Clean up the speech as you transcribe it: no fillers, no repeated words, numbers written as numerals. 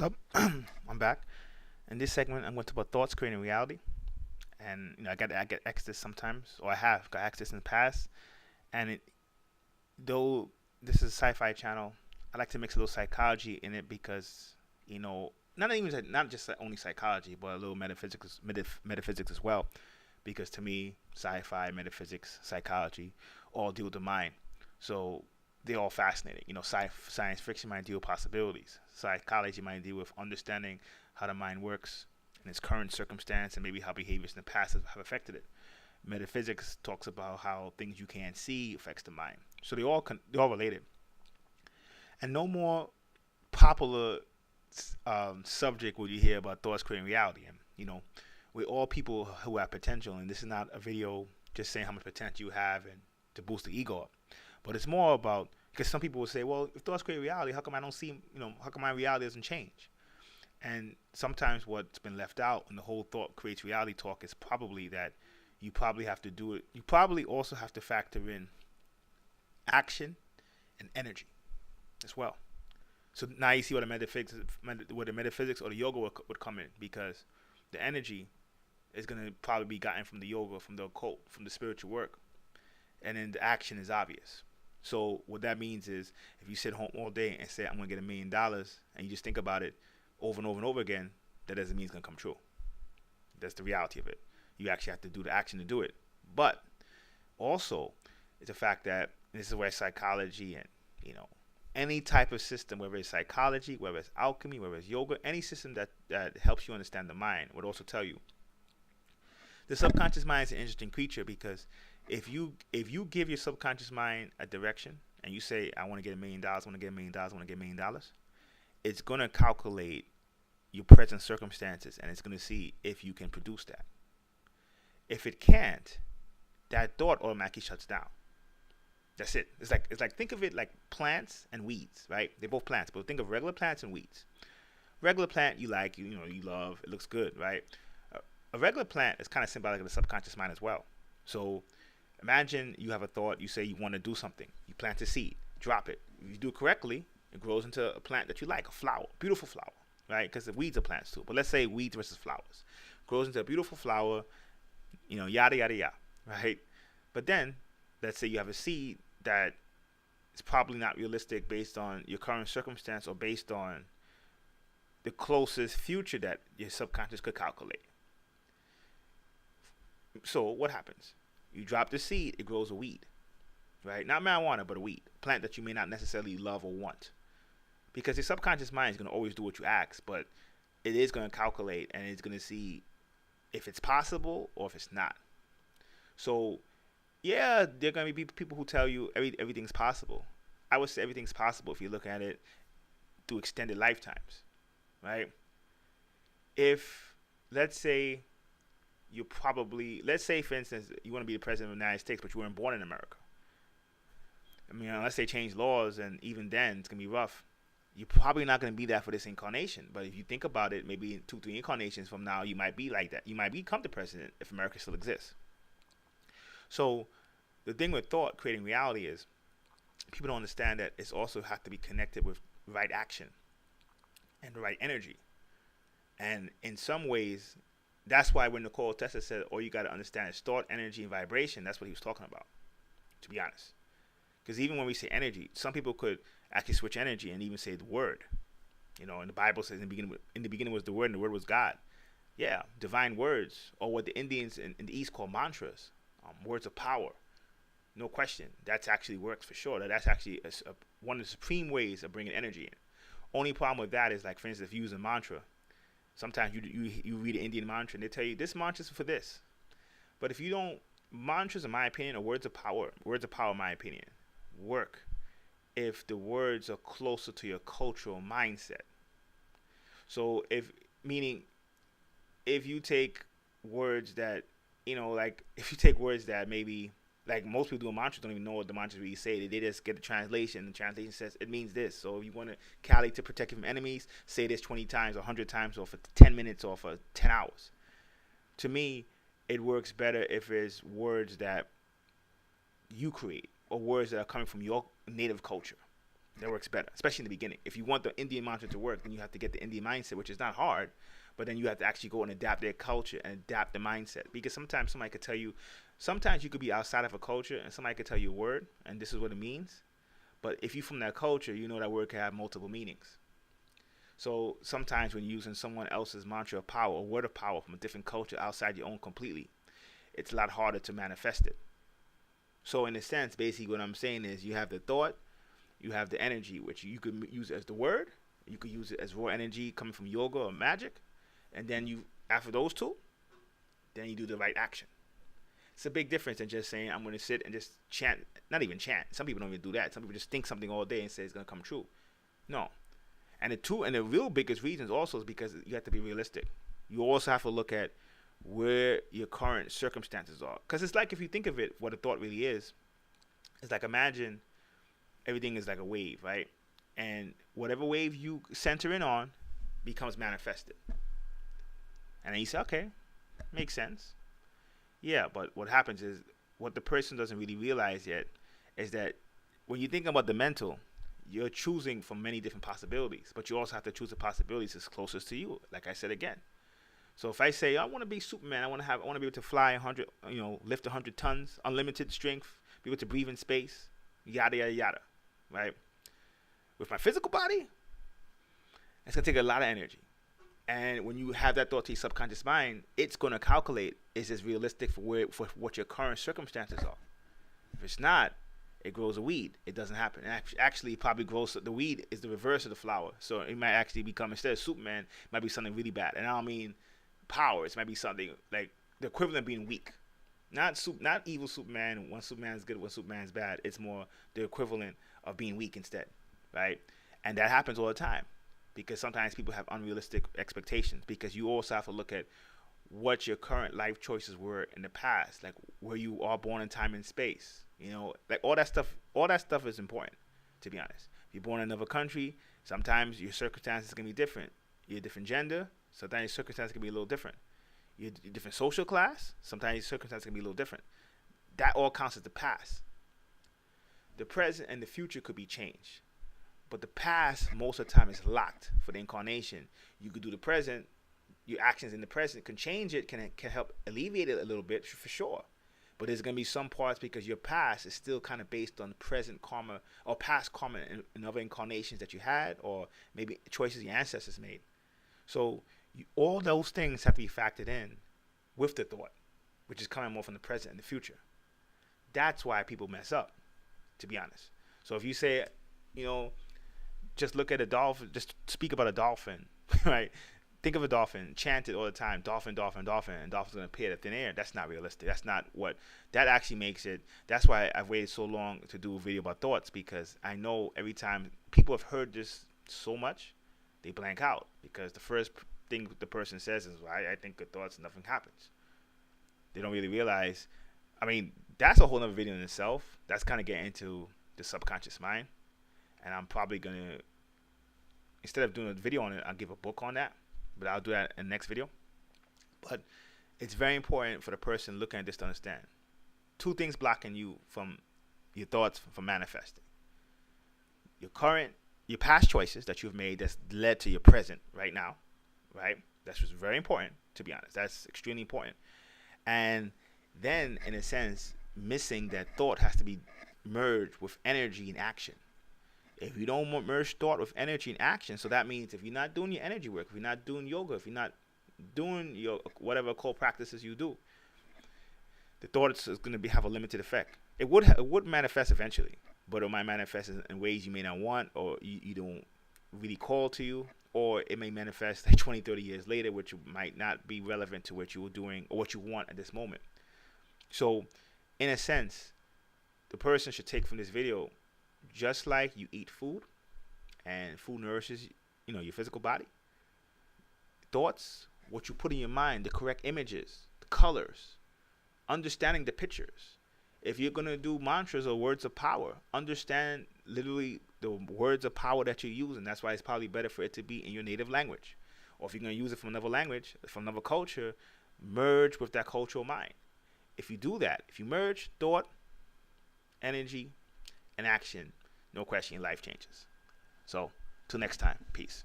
What's up? I'm back. In this segment, I'm going to talk about thoughts creating reality. And I get asked this sometimes, or I have got asked this in the past. And though this is a sci-fi channel, I like to mix a little psychology in it because not just only psychology, but a little metaphysics as well. Because to me, sci-fi, metaphysics, psychology, all deal with the mind. So they're all fascinating. Science fiction might deal with possibilities. Psychology might deal with understanding how the mind works in its current circumstance and maybe how behaviors in the past have affected it. Metaphysics talks about how things you can't see affects the mind. So they're all related. And no more popular subject will you hear about thoughts creating reality. And we're all people who have potential, and this is not a video just saying how much potential you have and to boost the ego up. But it's more about, because some people will say, well, if thoughts create reality, how come I don't see, how come my reality doesn't change? And sometimes what's been left out in the whole thought creates reality talk is probably that you probably have to do it. You probably also have to factor in action and energy as well. So now you see where the metaphysics or the yoga would come in, because the energy is going to probably be gotten from the yoga, from the occult, from the spiritual work, and then the action is obvious. So what that means is, if you sit home all day and say I'm going to get $1 million, and you just think about it over and over and over again, that doesn't mean it's going to come true. That's the reality of it. You actually have to do the action to do it. But also, it's a fact that this is where psychology and any type of system, whether it's psychology, whether it's alchemy, whether it's yoga, any system that helps you understand the mind would also tell you the subconscious mind is an interesting creature, because if you give your subconscious mind a direction and you say, I want to get $1 million, I want to get $1 million, I want to get $1 million, it's going to calculate your present circumstances, and it's going to see if you can produce that. If it can't, that thought automatically shuts down. That's it. It's like think of it like plants and weeds, right? They're both plants, but think of regular plants and weeds. Regular plant you like, you love, it looks good, right? A regular plant is kind of symbolic of the subconscious mind as well. So imagine you have a thought, you say you want to do something, you plant a seed, drop it. If you do it correctly, it grows into a plant that you like, a flower, beautiful flower, right? Because the weeds are plants too. But let's say weeds versus flowers. Grows into a beautiful flower, yada, yada, yada, right? But then, let's say you have a seed that is probably not realistic based on your current circumstance or based on the closest future that your subconscious could calculate. So what happens? You drop the seed, it grows a weed, right? Not marijuana, but a weed. Plant that you may not necessarily love or want. Because your subconscious mind is going to always do what you ask, but it is going to calculate, and it's going to see if it's possible or if it's not. So yeah, there are going to be people who tell you everything's possible. I would say everything's possible if you look at it through extended lifetimes, right? If, let's say, let's say, for instance, you want to be the president of the United States, but you weren't born in America. I mean, unless they change laws, and even then, it's going to be rough. You're probably not going to be that for this incarnation. But if you think about it, maybe in 2-3 incarnations from now, you might be like that. You might become the president if America still exists. So the thing with thought creating reality is people don't understand that it's also have to be connected with right action and the right energy. And in some ways, that's why when Nikola Tesla said, all you got to understand is thought, energy, and vibration, that's what he was talking about, to be honest. Because even when we say energy, some people could actually switch energy and even say the word. And the Bible says in the beginning was the word, and the word was God. Yeah, divine words, or what the Indians in the East call mantras. Words of power, no question. That's actually works for sure. That's actually one of the supreme ways of bringing energy in. Only problem with that is, like, for instance, if you use a mantra, sometimes you read an Indian mantra and they tell you this mantra is for this. But if you don't, mantras, in my opinion, are words of power. Words of power, in my opinion, work if the words are closer to your cultural mindset. So if you take words that like, if you take words that maybe, like, most people doing mantras don't even know what the mantras really say. They just get the translation. The translation says it means this. So if you want to Cali to protect you from enemies, say this 20 times or 100 times, or for 10 minutes, or for 10 hours. To me, it works better if it's words that you create, or words that are coming from your native culture. That works better, especially in the beginning. If you want the Indian mantra to work, then you have to get the Indian mindset, which is not hard, but then you have to actually go and adapt their culture and adapt the mindset. Because sometimes somebody could tell you, sometimes you could be outside of a culture and somebody could tell you a word and this is what it means. But if you're from that culture, you know that word can have multiple meanings. So sometimes when you're using someone else's mantra of power or word of power from a different culture outside your own completely, it's a lot harder to manifest it. So in a sense, basically what I'm saying is you have the thought, you have the energy, which you could use as the word. You could use it as raw energy coming from yoga or magic. And then you, after those two, then you do the right action. It's a big difference than just saying, I'm going to sit and just chant. Not even chant. Some people don't even do that. Some people just think something all day and say it's going to come true. No. And the real biggest reasons also is because you have to be realistic. You also have to look at where your current circumstances are. Because it's like, if you think of it, what a thought really is, it's like, imagine everything is like a wave, right? And whatever wave you center in on becomes manifested. And then you say, okay, makes sense. Yeah, but what happens is, what the person doesn't really realize yet is that when you think about the mental, you're choosing from many different possibilities, but you also have to choose the possibilities that's closest to you. Like I said again. So if I say I want to be Superman, I want to be able to fly 100, lift 100 tons, unlimited strength, be able to breathe in space, yada yada yada, right? With my physical body, it's gonna take a lot of energy. And when you have that thought to your subconscious mind, it's gonna calculate, is this realistic for what your current circumstances are? If it's not, it grows a weed. It doesn't happen. Actually, it probably grows. The weed is the reverse of the flower. So it might actually become, instead of Superman, it might be something really bad. And I don't mean powers. It might be something like the equivalent of being weak. Not evil Superman. One Superman is good, one Superman is bad. It's more the equivalent of being weak instead, right? And that happens all the time because sometimes people have unrealistic expectations, because you also have to look at what your current life choices were in the past, like where you are born in time and space. Like all that stuff is important, to be honest. If you're born in another country, sometimes your circumstances can be different. You're a different gender, sometimes your circumstances can be a little different. You're a different social class, sometimes your circumstances can be a little different. That all counts as the past. The present and the future could be changed. But the past, most of the time, is locked for the incarnation. You could do the present. Your actions in the present can change it, can help alleviate it a little bit, for sure. But there's going to be some parts, because your past is still kind of based on present karma or past karma in other incarnations that you had, or maybe choices your ancestors made. So all those things have to be factored in with the thought, which is coming more from the present and the future. That's why people mess up, to be honest. So if you say, just look at a dolphin, just speak about a dolphin, right? Think of a dolphin, chant it all the time, dolphin, dolphin, dolphin, and dolphin's going to appear out of thin air. That's not realistic. That's not what, that actually makes it. That's why I've waited so long to do a video about thoughts, because I know every time people have heard this so much, they blank out, because the first thing the person says is, well, I think good thoughts, nothing happens. They don't really realize, that's a whole other video in itself. That's kind of getting into the subconscious mind. And I'm probably going to, instead of doing a video on it, I'll give a book on that. But I'll do that in the next video. But it's very important for the person looking at this to understand. Two things blocking you from your thoughts from manifesting. Your past choices that you've made that's led to your present right now, right? That's just very important, to be honest. That's extremely important. And then, in a sense, missing that thought has to be merged with energy and action. If you don't merge thought with energy and action, so that means if you're not doing your energy work, if you're not doing yoga, if you're not doing your whatever core practices you do, the thought is going to have a limited effect. It would manifest eventually, but it might manifest in ways you may not want, or you don't really call to you, or it may manifest like 20, 30 years later, which might not be relevant to what you were doing or what you want at this moment. So, in a sense, the person should take from this video, just like you eat food and food nourishes your physical body, thoughts, what you put in your mind, the correct images, the colors, understanding the pictures. If you're going to do mantras or words of power, understand literally the words of power that you're using. That's why it's probably better for it to be in your native language. Or if you're going to use it from another language, from another culture, merge with that cultural mind. If you do that, if you merge thought, energy, and action, no question, your life changes. So, till next time, peace.